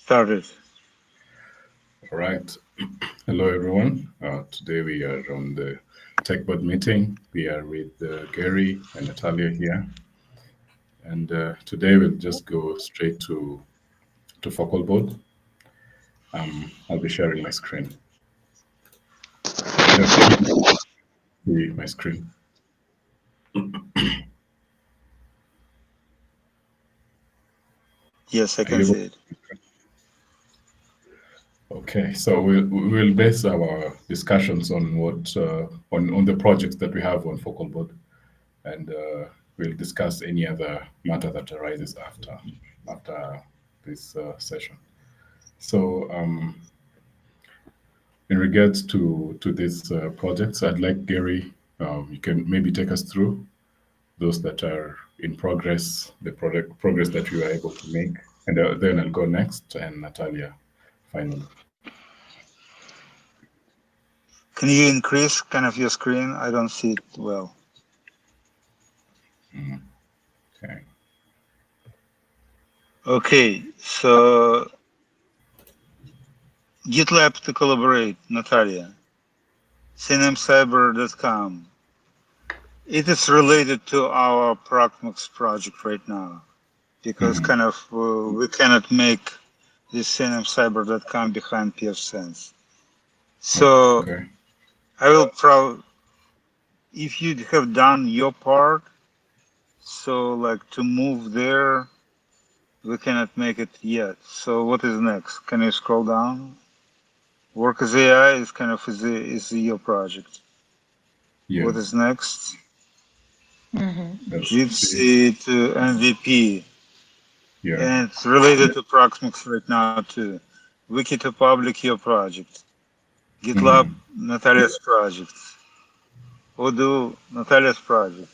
started. All right. Hello, everyone. Today we are on the Tech Board meeting. We are with Gary and Natalia here. And today we'll just go straight to focal board. I'll be sharing my screen. Can everybody see my screen? Yes, I Are you can able? see it. Okay, so we'll base our discussions on what on the projects that we have on focal board, and we'll discuss any other matter that arises after this session. So, in regards to these projects, I'd like Gary. You can maybe take us through those that are in progress, the product progress that you are able to make, and then I'll go next, and Natalia, finally. Can you increase kind of your screen? I don't see it well. Mhm. Okay. Okay, so GitLab to collaborate, Natalia. CNMCyber.com. It is related to our Proxmox project right now because Hmm. kind of we cannot make this CNMCyber.com behind pfSense. So Okay. I will if you have done your part, so like to move there, we cannot make it yet. So what is next? Can you scroll down? Work as AI is kind of is your project. What Yes. is next? Mm-hmm. That's the Gypsy to MVP. yeah. And it's related to Proxmox right now too. Wiki to public, your project. GitLab, Hmm. Natalia's project. Odoo, Natalia's project.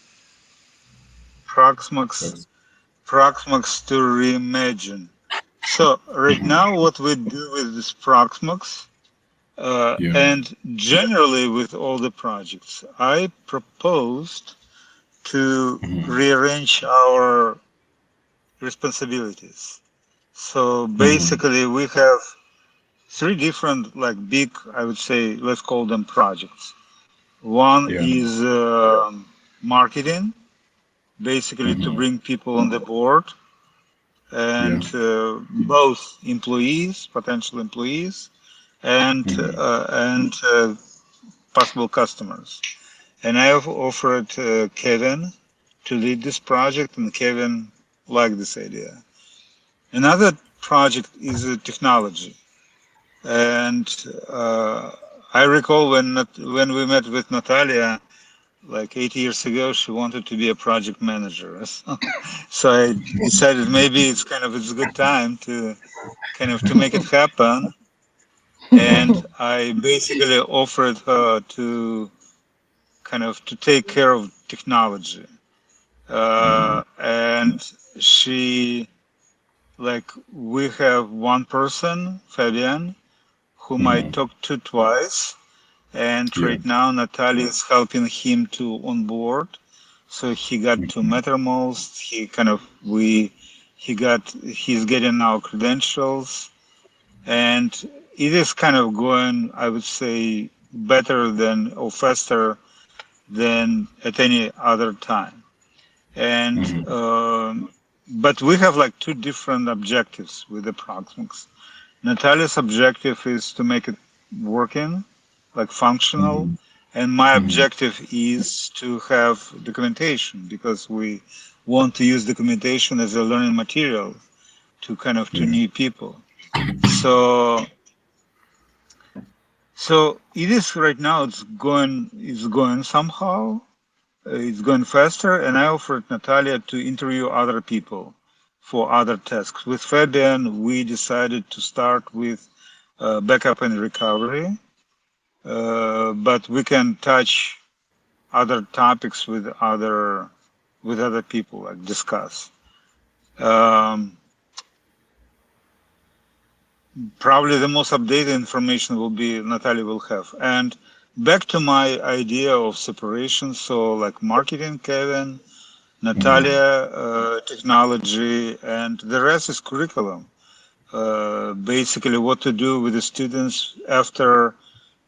Proxmox, That's Proxmox to reimagine. So right hmm. now what we do with this Proxmox, Yeah. and generally with all the projects, I proposed to Hmm. rearrange our responsibilities. So Hmm. basically we have three different like big, I would say, let's call them projects. One Yeah. is marketing, basically to Hmm. bring people on the board Yeah. and both employees, potential employees, Hmm. and possible customers. And I have offered Kevin to lead this project, and Kevin liked this idea. Another project is technology, and I recall when we met with Natalia like 8 years ago, she wanted to be a project manager. So I decided maybe it's a good time to kind of to make it happen. And I basically offered her to kind of to take care of technology. And she like we have one person, Fabian, whom I Hmm. talked to twice, and Yeah. right now Natalia is helping him to onboard. So he got to Hmm. MetaMost. He's getting our credentials, and it is kind of going, I would say, better than or faster than at any other time. And Hmm. but we have like two different objectives with the Proxmox. Natalia's objective is to make it working, like functional, Hmm. and my Hmm. objective is to have documentation because we want to use documentation as a learning material to kind of to Yeah. new people. So so it is right now. It's going somehow. It's going faster, and I offered Natalia to interview other people for other tasks. With Fabian, we decided to start with backup and recovery, but we can touch other topics with other people, like discuss. Um, Probably the most updated information will be Natalia will have. And back to my idea of separation, so like marketing, Kevin, Hmm. Natalia, technology, and the rest is curriculum. basically what to do with the students after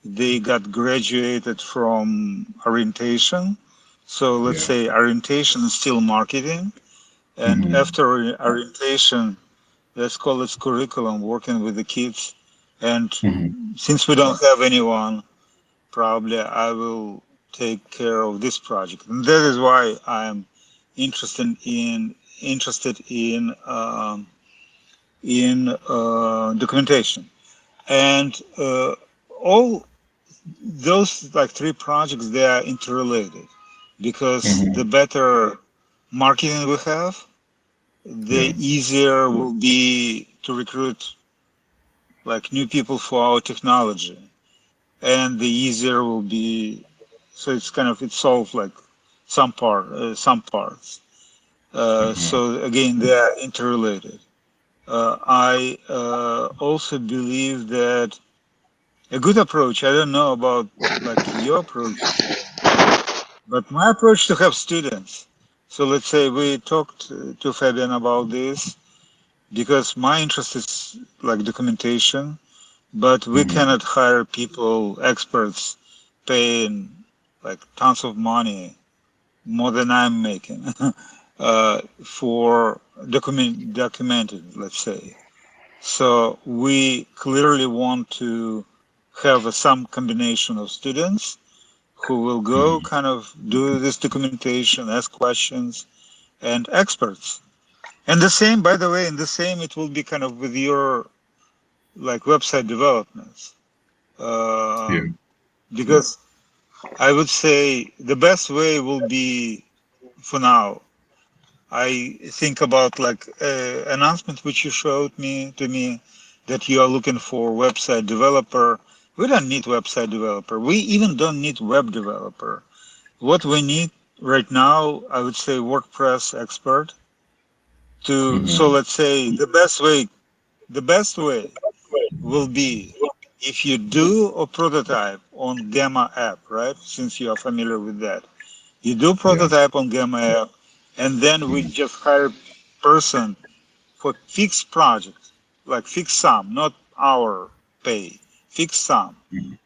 they got graduated from orientation. So let's Yeah. say orientation is still marketing, and Mm-hmm. after orientation, let's call it curriculum, working with the kids. And Mm-hmm. since we don't have anyone, probably I will take care of this project, and that is why I'm interested in documentation. And all those like three projects, they are interrelated, because Mm-hmm. the better marketing we have, the Yeah. easier will be to recruit like new people for our technology, and the easier will be. So it's kind of, it's solved like some parts. Mm-hmm. So again, they are interrelated. I also believe that a good approach, I don't know about like your approach, but my approach to have students. So let's say we talked to Fabian about this, because my interest is like documentation, but we Mm-hmm. cannot hire people, experts, paying like tons of money, more than I'm making, for documenting, let's say. So we clearly want to have some combination of students who will go Mm-hmm. kind of do this documentation, ask questions, and experts. And the same, by the way, in the same, it will be kind of with your like website developments. Yeah. Because I would say the best way will be, for now, I think about like announcement which you showed me to me, that you are looking for website developer. We don't need website developer. We even don't need web developer. What we need right now, I would say WordPress expert to, so Mm-hmm. let's say the best way will be if you do a prototype on Gamma app, right? Since you are familiar with that. You do Yeah. prototype on Gamma app, and then we Mm-hmm. just hire person for fixed project, like fixed sum, not our pay, fixed sum,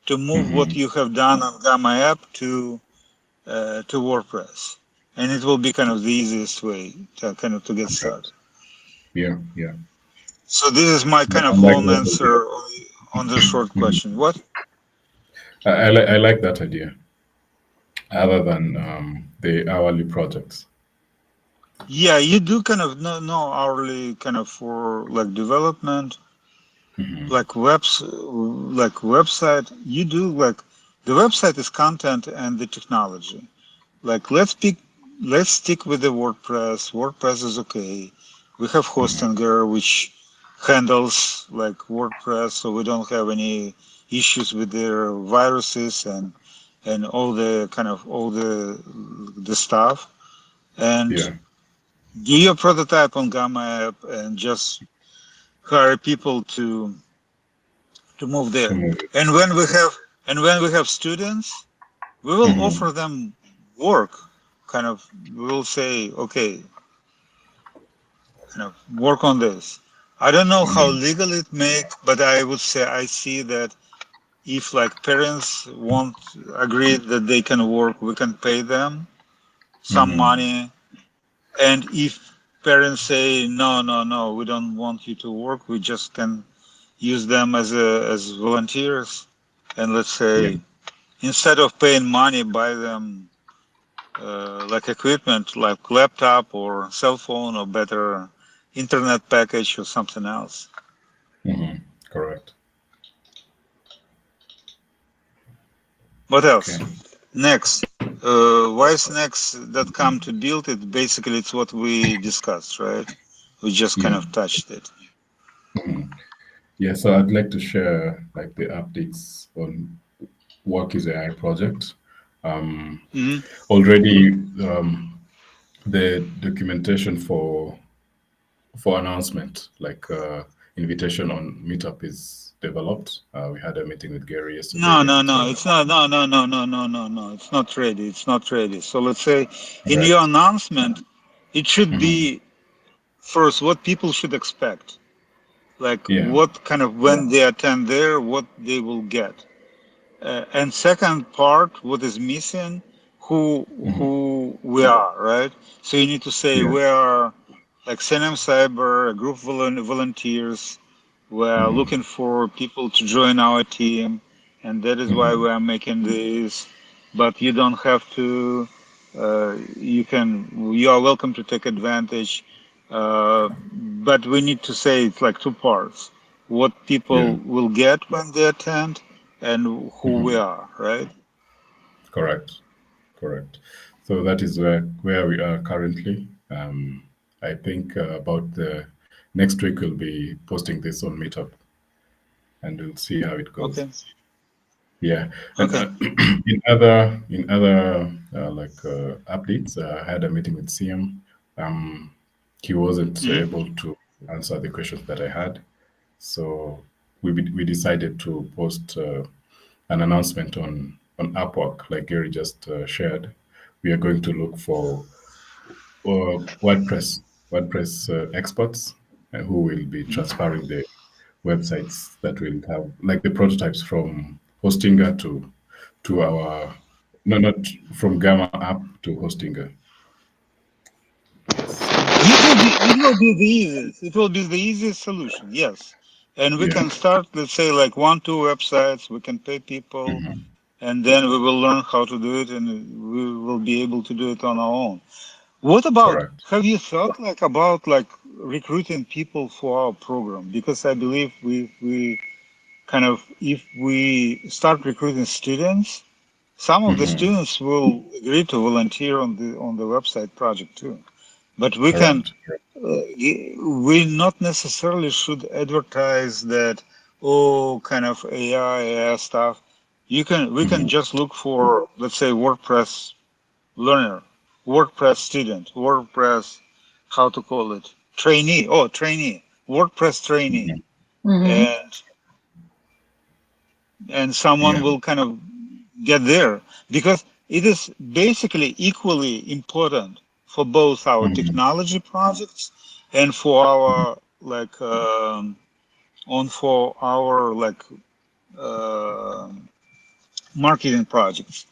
to move what Mm-hmm. you have done on Gamma app to WordPress, and it will be kind of the easiest way to kind of to get Okay. started. Yeah. Yeah. So this is my Yeah. kind I of like long that idea. answer on the short Mhm. question. What? I like that idea. Other than the hourly projects. Yeah, you do kind of no hourly kind of for like development, Mm-hmm. like like website. You do like the website is content and the technology. Like let's stick with the WordPress. WordPress is okay. We have Mm-hmm. Hostinger, which handles like WordPress, so we don't have any issues with their viruses and all the kind of all the stuff. And Yeah. do your prototype on Gamma app and just hire people to move To there. move it. And when we have students, we will Mm-hmm. offer them work. Kind of, we will say, okay, kind of work on this. I don't know how Mm-hmm. legal it make, but I would say I see that if like parents won't agree that they can work, we can pay them some Mm-hmm. money. And if parents say no, no, no, we don't want you to work, we just can use them as volunteers. And let's Yeah. say instead of paying money, buy them like equipment, like laptop or cell phone or better internet package or something else. Mm-hmm. Correct. What Okay. else? Next. Why is next that come to build it? Basically, it's what we discussed, right? We just kind Yeah. of touched it. Mhm. Yeah. So I'd like to share like the updates on Work is AI project. Um, Hmm. Already, the documentation for announcement, like invitation on Meetup, is developed. We had a meeting with Gary No, yesterday, no, and no. It's not. No, no, no, no, no, no, no. It's not ready. It's not ready. So let's say in your right. announcement, it should Hmm. be first what people should expect. like Yeah. what kind of, when they attend there, what they will get. And second part, what is missing, Hmm. who we are, right? So you need to say Yeah. we are like CNM Cyber, a group of volunteers. We are Hmm. looking for people to join our team, and that is why Hmm. we are making this. But you don't have to. You can. You are welcome to take advantage. But we need to say it's like two parts: what Yeah. people will get when they attend, and who we Hmm. are, right? Correct. Correct. So that is where we are currently. I think about the next week we'll be posting this on Meetup, and we'll see how it goes. Okay. Yeah, and Okay. in other updates, I had a meeting with CM. Um, he wasn't Mhm. able to answer the questions that I had, so we decided to post an announcement on Upwork, like Gary just shared. We are going to look for WordPress experts who will be transferring the websites that will have like the prototypes from Hostinger to our no, not from Gamma app to Hostinger. So It will be the easiest. It will be the easiest solution. Yes, and we yeah. can start. Let's say like one, two websites. We can pay people, Hmm. and then we will learn how to do it, and we will be able to do it on our own. What about? Correct. Have you thought like about like recruiting people for our program? Because I believe we kind of, if we start recruiting students, some of the Hmm. students will agree to volunteer on the website project too. But we can, Correct. we not necessarily should advertise that, oh, kind of AI stuff. We can Hmm. just look for, let's say, WordPress learner, WordPress student, WordPress, how to call it, trainee, trainee, WordPress trainee, Hmm. Mm-hmm. and someone Yeah. will kind of get there, because it is basically equally important for both our Hmm. technology projects and for our like for our like uh, marketing projects.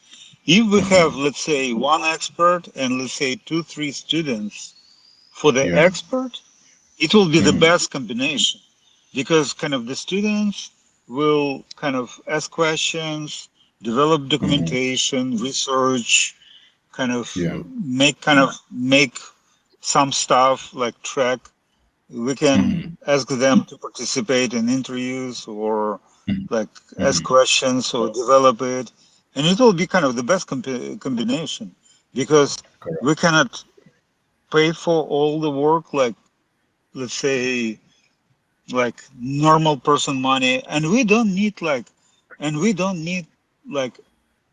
If we have, Hmm. let's say, one expert and let's say two, three students for the Yeah. expert, it will be the Hmm. best combination, because kind of the students will kind of ask questions, develop Hmm. documentation, research, Yeah. kind of make some stuff like track. We can Hmm. ask them to participate in interviews or like ask Hmm. questions or develop it, and it will be kind of the best combination, because Correct. we cannot pay for all the work like, let's say, like normal person money, and we don't need like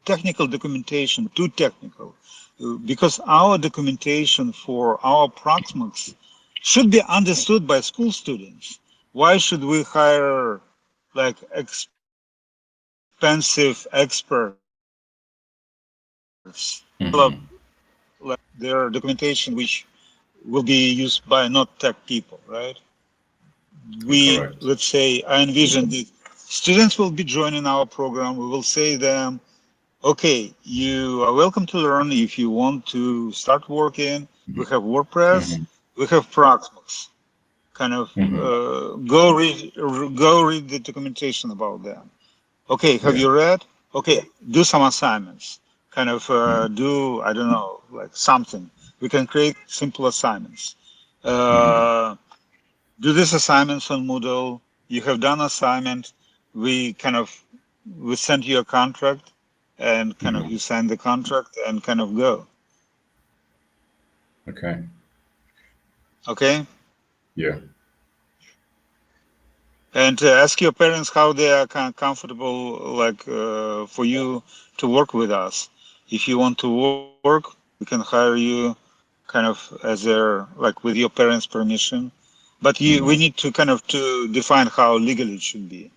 technical documentation, too technical. Because our documentation for our Proxmox should be understood by school students. Why should we hire like expensive experts to develop Hmm. like their documentation, which will be used by not tech people, right? We, Correct. let's say, I envision that students will be joining our program. We will say them, okay, you are welcome to learn. If you want to start working, we have WordPress, Hmm. we have Proxmox. Kind of Hmm. go read the documentation about them. Okay, have Yeah. you read? Okay, do some assignments. Kind of Hmm. do, I don't know, like something. We can create simple assignments. Hmm. Uh, do these assignments on Moodle. You have done assignment. We kind of we send you a contract, and kind of Hmm. you sign the contract and kind of go. Okay. Okay, Yeah. and ask your parents how they are kind of comfortable, like for you to work with us. If you want to work, we can hire you, kind of as their, like with your parents' permission. But we Hmm. need to kind of to define how legally it should be.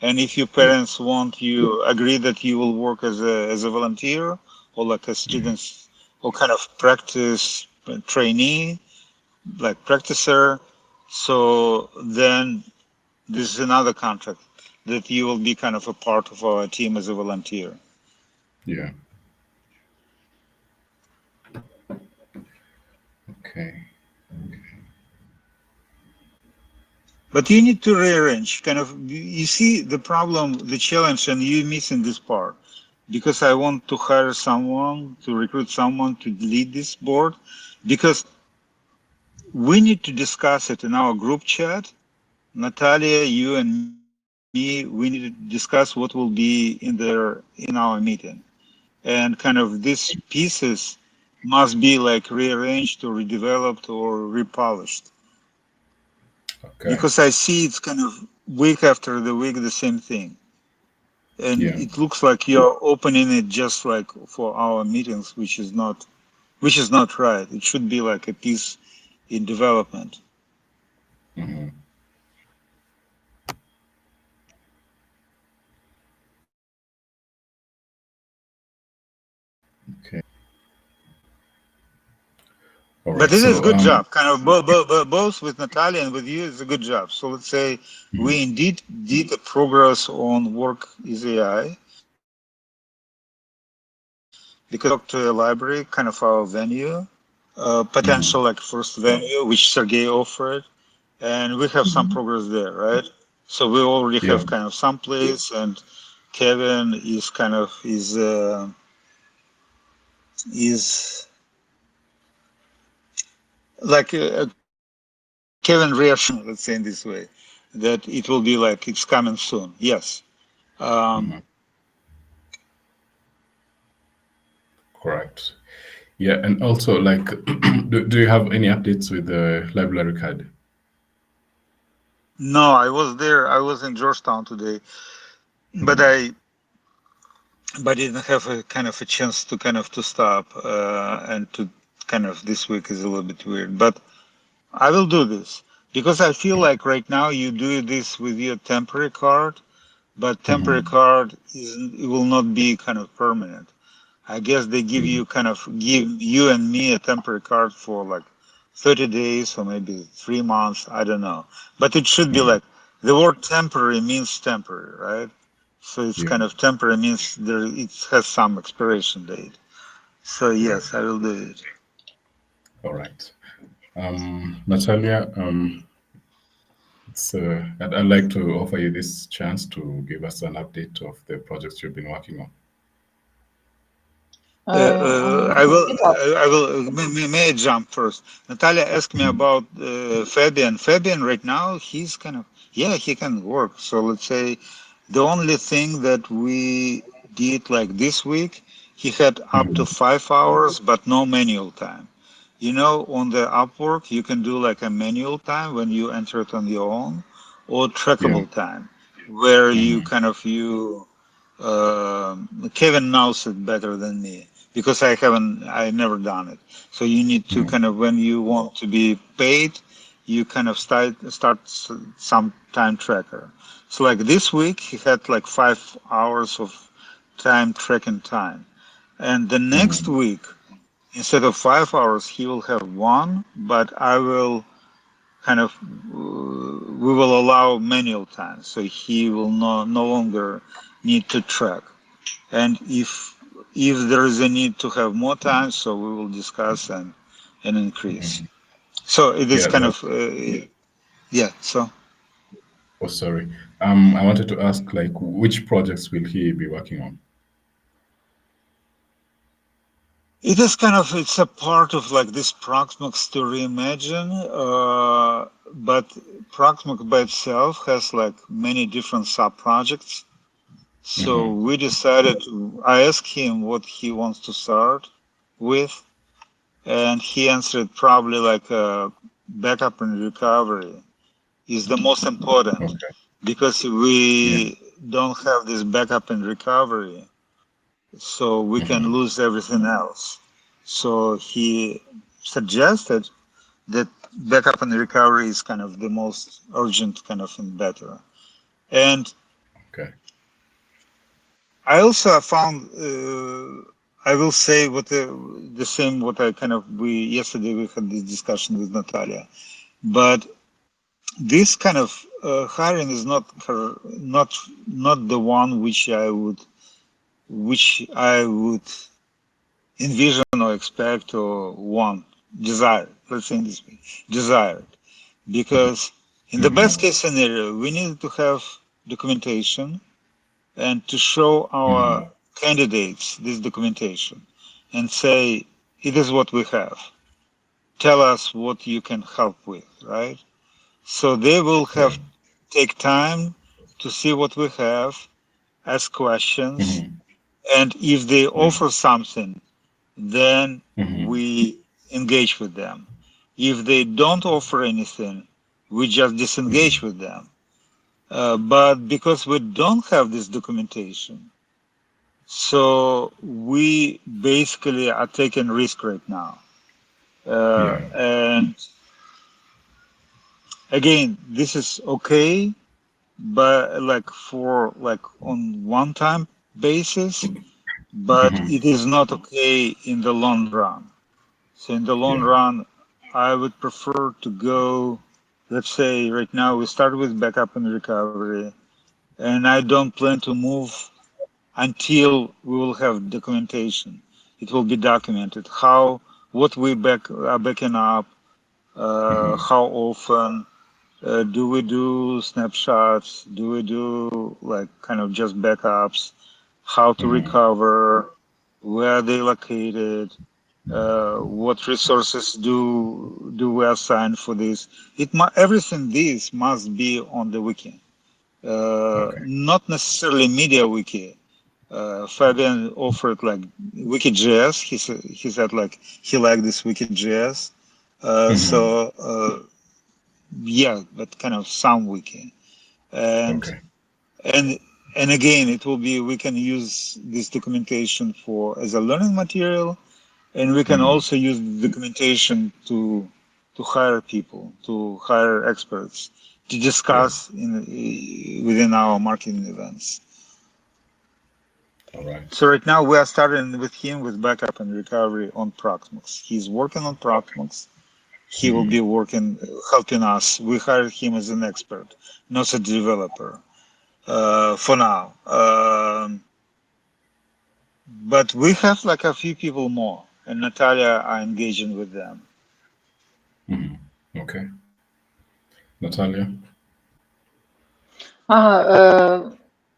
And if your Yeah. parents want, you agree that you will work as a volunteer or like a Hmm. student or kind of practice trainee, like practicer. So then This is another contract that you will be kind of a part of our team as a volunteer. Yeah. Okay. But you need to rearrange kind of, you see the problem, the challenge, and you missing this part. Because I want to hire someone, to recruit someone to lead this board, because we need to discuss it in our group chat. Natalia, you and me, we need to discuss what will be in our meeting. And kind of these pieces must be like rearranged or redeveloped or repolished. Okay. Because I see it's kind of week after the week the same thing. And Yeah. it looks like you're opening it just like for our meetings, which is not right. It should be like a piece in development. Hmm. Okay. All But right. it is a So good job, kind of both with Natalia and with you. It's a good job. So let's say mhm. we indeed did the progress on work is AI because we talked to a library, kind of our venue, potential Mhm. like first venue, which Sergey offered, and we have some progress there, right? So we already Yeah. have kind of some place, and Kevin is kind of is like Kevin reassured me, let's say in this way, that it will be like it's coming soon. Yes. Um, Mhm. Correct. Yeah, and also like, do you have any updates with the library card? no, I was there. I was in Georgetown today, but Mhm. I didn't have a kind of a chance to kind of to stop and to kind of this week is a little bit weird, but I will do this because I feel like right now you do this with your temporary card, but temporary Mhm. card is it will not be kind of permanent. I guess they give Mhm. you kind of give you and me a temporary card for like 30 days or maybe 3 months. I don't know, but it should be Mhm. like the word temporary means temporary, right? So it's Yeah. kind of temporary means there it has some expiration date. So Yeah. yes, I will do it. All right. Natalia, I'd like to offer you this chance to give us an update of the projects you've been working on. Um, I will. it's up. I will. May I jump first? Natalia asked me Mhm. about Fabian. Fabian right now he's kind of yeah he can work. So let's say the only thing that we did like this week, he had up to Mhm. 5 hours, but no manual time. You know, on the Upwork you can do like a manual time when you enter it on your own, or Yeah. trackable time, where you Mhm. kind of you Kevin knows it better than me because I never done it. So you need to Mhm. kind of, when you want to be paid, you kind of start some time tracker. So like this week, he had like 5 hours of time tracking time. And the next Mhm. week, instead of 5 hours, he will have one, but I will kind of, we will allow manual time. So he will no longer need to track. And if there is a need to have more time, so we will discuss and increase. Mhm. So it is Yeah. kind of yeah. So Oh, sorry. I wanted to ask, like, which projects will he be working on? it is kind of it's a part of like this Proxmox to reimagine, but Proxmox by itself has like many different sub projects. So Mhm. we decided. I asked him what he wants to start with, and he answered probably like backup and recovery is the most important Okay. because Yeah. we don't have this backup and recovery, so we can Mhm. lose everything else. So he suggested that backup and recovery is kind of the most urgent kind of and better. And Okay. I also found, I will say what the same what I kind of we yesterday we had this discussion with Natalia, but this kind of hiring is not the one which I would envision or expect or want, desire. Let's say in this way, desire. Because in the best case scenario, we need to have documentation and to show our candidates this documentation and say, it is what we have. Tell us what you can help with, right? So they will have Right. take time to see what we have, ask questions, and if they Yeah. offer something, then Mm-hmm. we engage with them. If they don't offer anything, we just disengage with them. But because we don't have this documentation, so we basically are taking risk right now. Yeah. And again, this is okay, but like for like on one time basis, but Mm-hmm. it is not okay in the long run. So in the long Yeah. run, I would prefer to go, let's say right now we start with backup and recovery, and I don't plan to move until we will have documentation. It will be documented how, what we are backing up, Mm-hmm. how often, do we do snapshots, do we do like kind of just backups, how to Mm-hmm. recover, where are they located, what resources do we assign for this. Everything this must be on the wiki, Okay. not necessarily media wiki. Fabian offered like wiki.js. He said like he liked this wiki.js. Mm-hmm. Yeah, but kind of some wiki, and Okay. and and again, it will be we can use this documentation for as a learning material, and we can Mm-hmm. also use the documentation to hire people, to hire experts, to Yeah. discuss within our marketing events. All right. So right now we are starting with him with backup and recovery on Proxmox. He's working on Proxmox. He will Mm-hmm. be working, helping us. We hired him as an expert, not a developer, for now. But we have like a few people more, and Natalia are engaging with them. Mm-hmm. Okay. Natalia.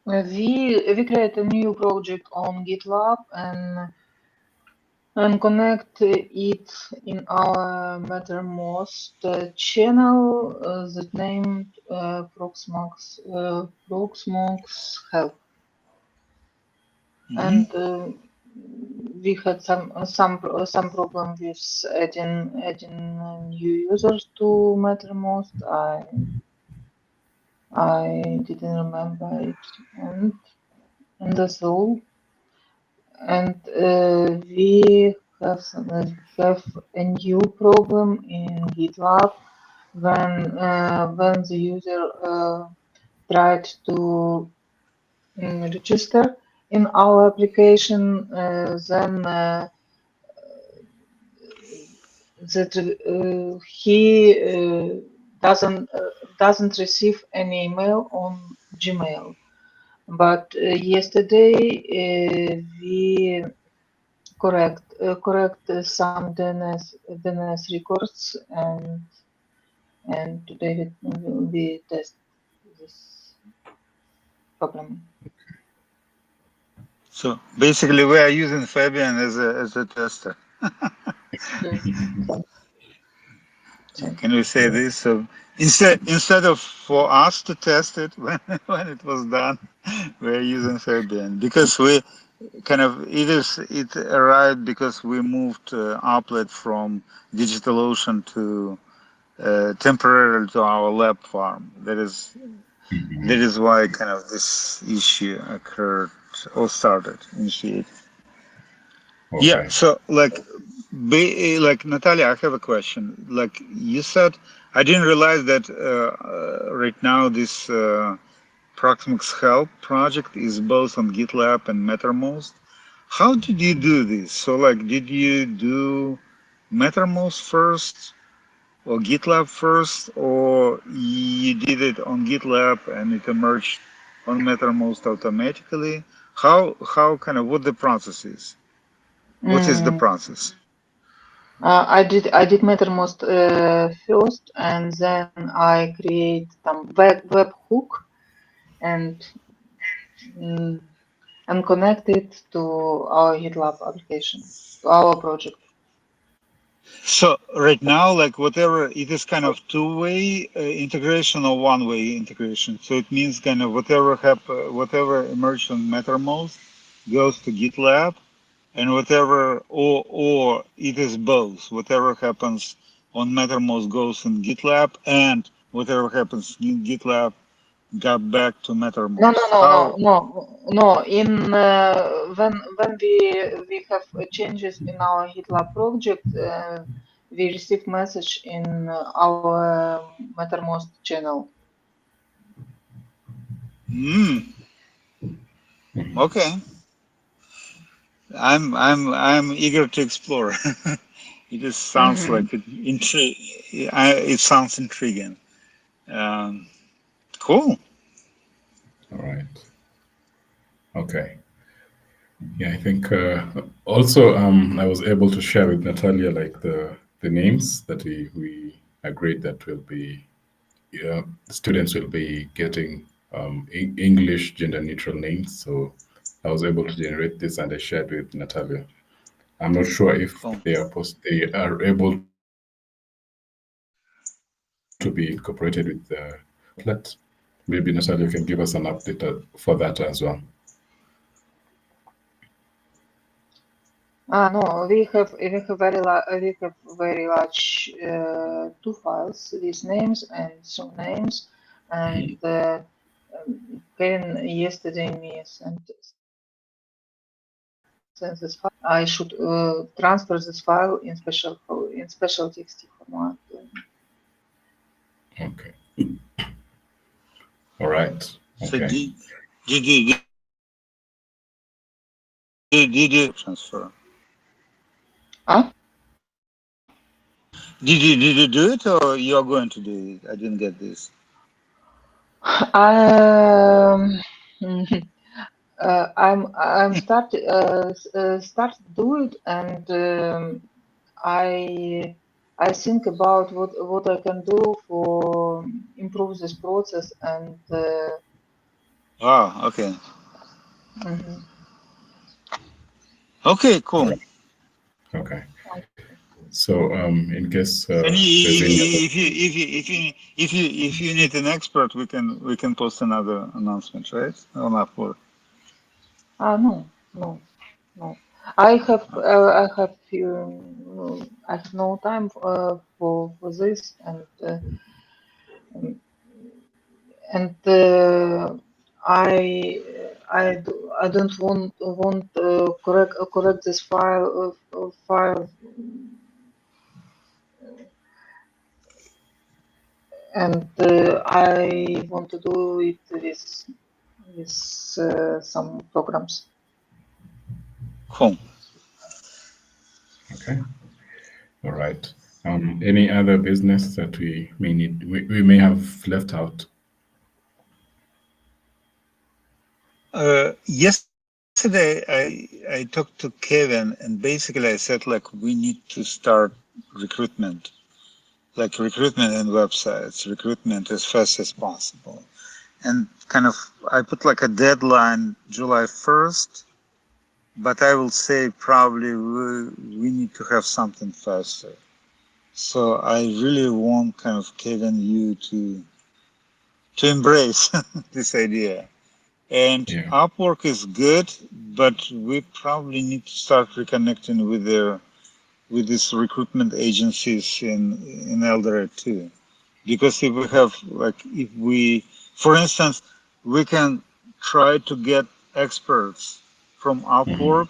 We create a new project on GitLab and connect it in our Mattermost channel that named Proxmox Help. Hmm. And we had some problem with adding new users to Mattermost. I didn't remember it, and that's all. And we have a new problem in GitLab when the user tried to register in our application, then that he doesn't receive an email on Gmail. But yesterday we correct some DNS records, and today we test this problem. So basically, we are using Fabian as a tester. Mm, Can we say Yeah. this? So instead of for us to test it when it was done, we're using Fabian because we kind of it arrived because we moved Applet from DigitalOcean to temporarily to our lab farm. That is why kind of this issue occurred or started initiated. Yeah. Okay. So like Natalia, I have a question. Like you said, I didn't realize that right now this Proxmox Help project is both on GitLab and Mattermost. How did you do this? So like, did you do Mattermost first or GitLab first, or you did it on GitLab and it emerged on Mattermost automatically. How kind of what the process is? What is the process? I did Mattermost first, and then I create some webhook and mm, and connect it to our GitLab application, to our project. So right now, like whatever, it is kind of two-way integration or one-way integration. So it means kind of whatever emerged on Mattermost goes to GitLab, and whatever or it is both. Whatever happens on Mattermost goes in GitLab, and whatever happens in GitLab got back to Mattermost. How? No. In when we have changes in our GitLab project, we receive message in our Mattermost channel. Okay. I'm eager to explore. It just sounds like it sounds intriguing. Um, cool. All right. Okay. Yeah, I think also I was able to share with Natalia like the names that we agreed that will be students will be getting English gender neutral names. So I was able to generate this and I shared with Natalia. I'm not sure if Cool. they are able to be incorporated with the template. Maybe Natalia can give us an update for that as well. No, we have very large two files with names and surnames, and Kevin yesterday me sent this file. I should transfer this file in special TXT format. Okay. All right. So Okay. did you transfer? Ah? Did you do it or you're going to do it? I didn't get this. I'm start do it, and I think about what I can do for improve this process, and Okay. mhm. Okay, All cool. right. Okay. So in case And there's any other. if you need an expert, we can post another announcement, right? On Upwork. No. I have no time for this, um, and I don't want correct this file, and I want to do it with some programs. Cool. Okay. All right. Any other business that we may have left out? Yesterday I talked to Kevin and basically I said like we need to start recruitment, like recruitment in websites, recruitment as fast as possible. And kind of I put like a deadline July 1st, but I will say probably we need to have something faster. So I really want kind of Kevin you to embrace this idea. And Yeah. Upwork is good, but we probably need to start reconnecting with these recruitment agencies in Eldoret too. Because if we have for instance, we can try to get experts from Hmm. Upwork,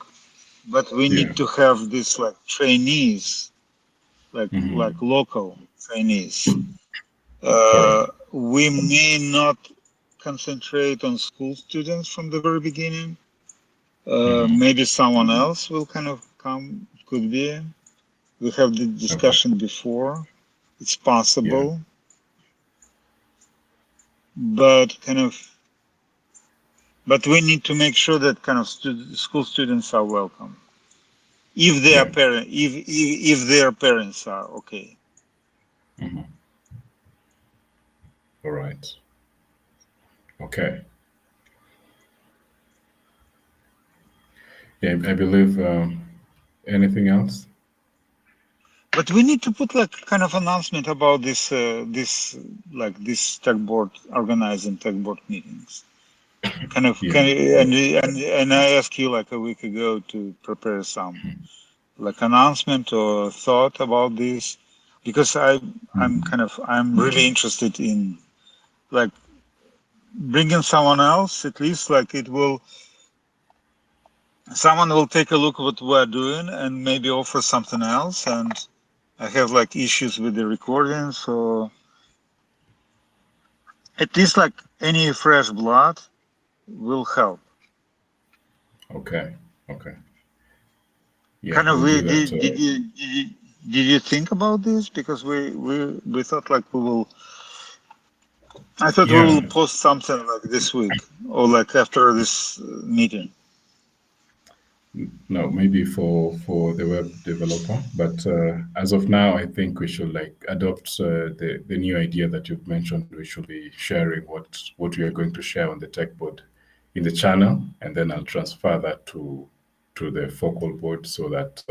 but we Yeah. need to have these like trainees, Hmm. like local trainees. Correct. We may not concentrate on school students from the very beginning. Hmm. Maybe someone else will kind of come. Could be. We have the Okay. discussion before. It's Yeah. possible. but but we need to make sure that school students are welcome. If their Yeah. if their parents are okay. Mhm. All right. Okay. Yeah, I believe anything else? But we need to put like kind of announcement about this tech board organizing tech board meetings. Yeah. And I asked you like a week ago to prepare some like announcement or thought about this, because Mhm. I'm really interested in like bringing someone else, at least like someone will take a look at what we're doing and maybe offer something else. And I have like issues with the recording, so at least like any fresh blood will help. Okay. Okay. Yeah, Kind of we'll we do that. did you think about this? Because we thought like we will. I thought we will Yeah. post something like this week or like after this meeting. No, maybe for the web developer, but as of now, I think we should like adopt the new idea that you've mentioned. We should be sharing what we are going to share on the tech board in the channel, and then I'll transfer that to the focal board so that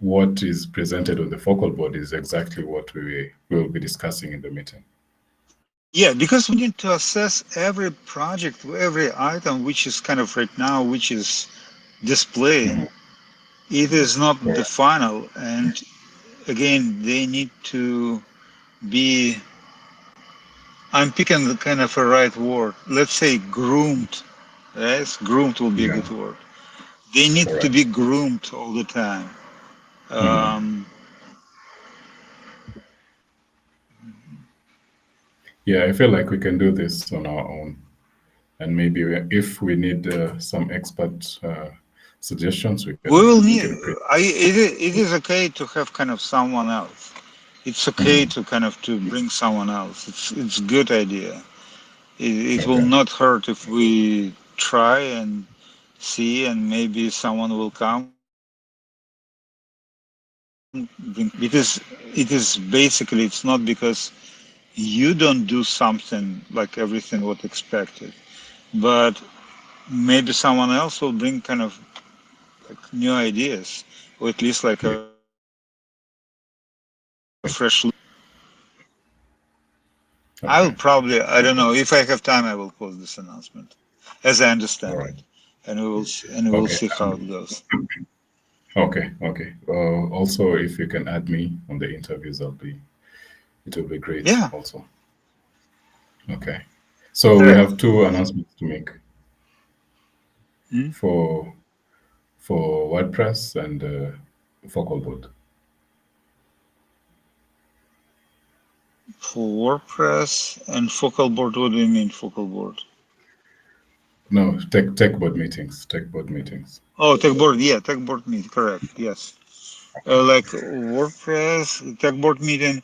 what is presented on the focal board is exactly what we will be discussing in the meeting. Yeah, because we need to assess every project, every item which is kind of right now, which is displaying. Mhm. It is not the Correct. final, and again, they need to be. I'm picking the kind of a right word. Let's say groomed. Yes, groomed will be a Yeah. good word. They need to be Correct. groomed all the time. Mhm. Um, Yeah, I feel like we can do this on our own. And maybe if we need some expert suggestions, we will we need. can bring. It is okay to have kind of someone else. It's okay Mhm. to kind of to bring someone else. It's a good idea. It will Okay. not hurt if we try and see, and maybe someone will come. Because it is basically it's not because you don't do something like everything what expected, but maybe someone else will bring kind of like new ideas, or at least like Yeah. a fresh. I will Okay. probably, I don't know, if I have time, I will post this announcement, as I All understand right. it, and we will Okay. see how it goes. Okay. Okay. Also, if you can add me on the interviews, it will be great. Yeah, Also. Okay. So we correct. have two announcements to make Hmm? for for WordPress and Focalboard. For WordPress and focal board, what do you mean focal board? No, tech board meetings. Tech board meetings. Oh, tech board, yeah, tech board meet, correct, yes. Like WordPress, tech board meeting.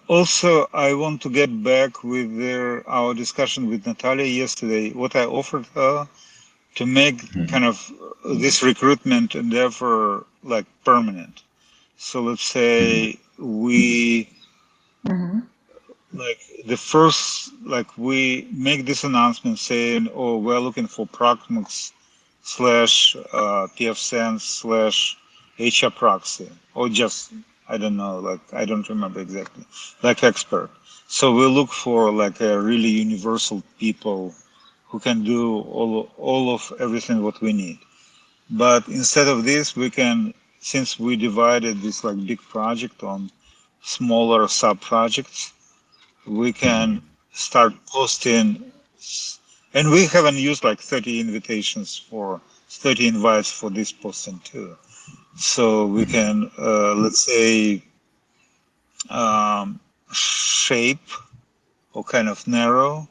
Also, I want to get back with our discussion with Natalia yesterday. What I offered her to make Mhm. kind of this recruitment endeavor like permanent. So let's Mhm. say we Mhm. like the first like we make this announcement saying, oh, we're looking for Proxmox slash pfSense slash HR proxy, or just I don't know, like I don't remember exactly, like expert. So we look for like a really universal people who can do all of everything what we need. But instead of this, we can, since we divided this like big project on smaller sub projects, we can Mhm. start posting, and we haven't used like 30 invitations for 30 invites for this posting too. So we Mhm. can, let's say, shape or kind of narrow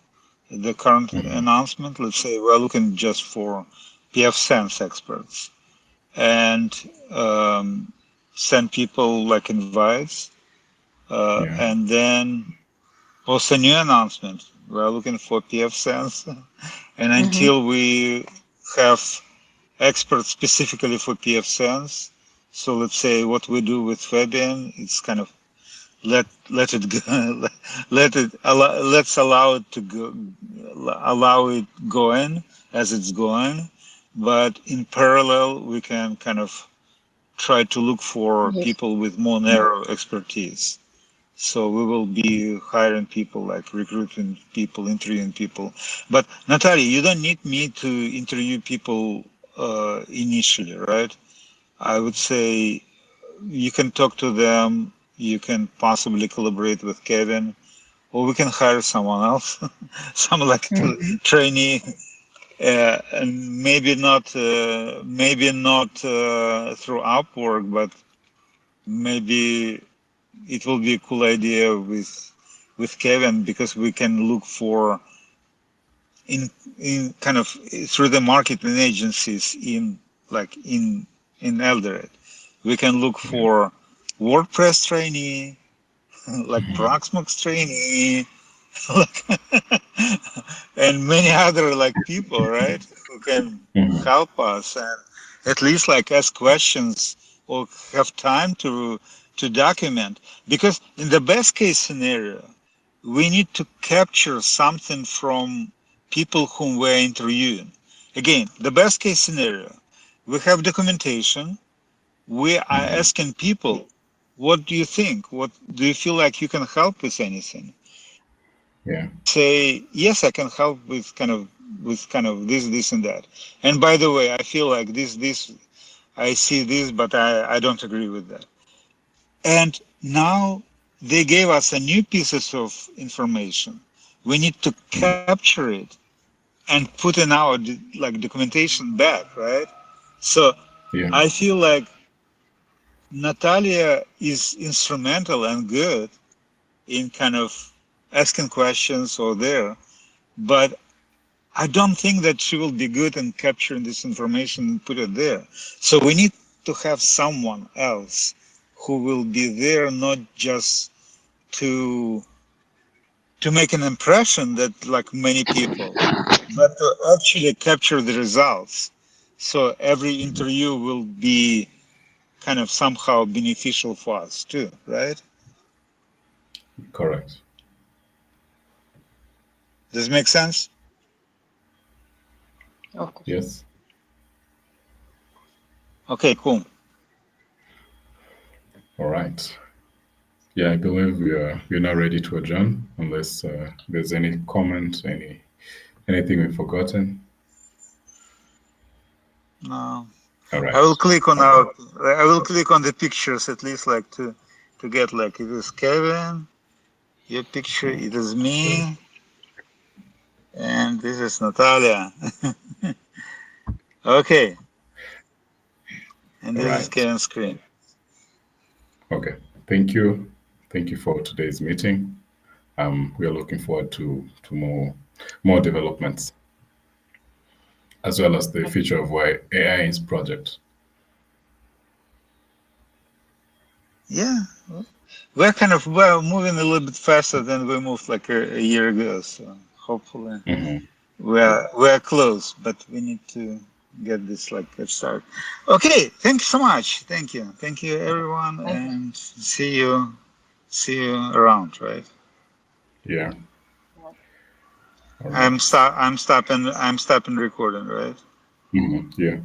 the current Mhm. announcement. Let's say we're looking just for PF Sense experts, and send people like invites, Yeah. and then Also, new announcement. We're looking for PF Sense, and until we have experts specifically for PF Sense, so let's say what we do with Fabian, it's kind of let it go, let's allow it to go, allow it going as it's going, but in parallel we can kind of try to look for Yes. people with more narrow expertise. So we will be hiring people, like recruiting people, interviewing people. But Natalia, you don't need me to interview people initially, right? I would say you can talk to them. You can possibly collaborate with Kevin, or we can hire someone else, some like trainee, and maybe not through Upwork, but maybe it will be a cool idea with Kevin, because we can look for in kind of through the marketing agencies in Eldoret. We can look Yeah. for WordPress trainee, like Proxmox trainee, and many other like people, right, who can help us and at least like ask questions or have time to document. Because in the best case scenario, we need to capture something from people whom we're interviewing. Again, the best case scenario, we have documentation. We are asking people, what do you think? What do you feel like you can help with anything? Yeah. Say, yes, I can help with kind of this and that. And by the way, I feel like this, I see this, but I don't agree with that. And now they gave us a new pieces of information. We need to capture it and put in our like documentation back, right? So Yeah. I feel like Natalia is instrumental and good in kind of asking questions or there, but I don't think that she will be good in capturing this information and put it there. So we need to have someone else who will be there, not just to make an impression that like many people, but to actually capture the results. So every interview will be kind of somehow beneficial for us too, right? Correct. Does it make sense? Of course. Yes. Okay, cool. All right. Yeah, I believe we're now ready to adjourn, unless there's any comment, anything we've forgotten. No. All I right. will click on Okay. I will click on the pictures at least, like to get like it is Kevin, your picture, it is me, and this is Natalia. Okay, and All this is right. Kevin's screen. Okay. Thank you. Thank you for today's meeting. We are looking forward to more developments, as well as the future of why AI is project. Yeah, we're moving a little bit faster than we moved like a year ago. So hopefully we're close, but we need to get this like a start. Okay, thank you so much. Thank you everyone, Thank you. and see you around, right? Yeah. All I'm right. stopping recording, right? Yeah.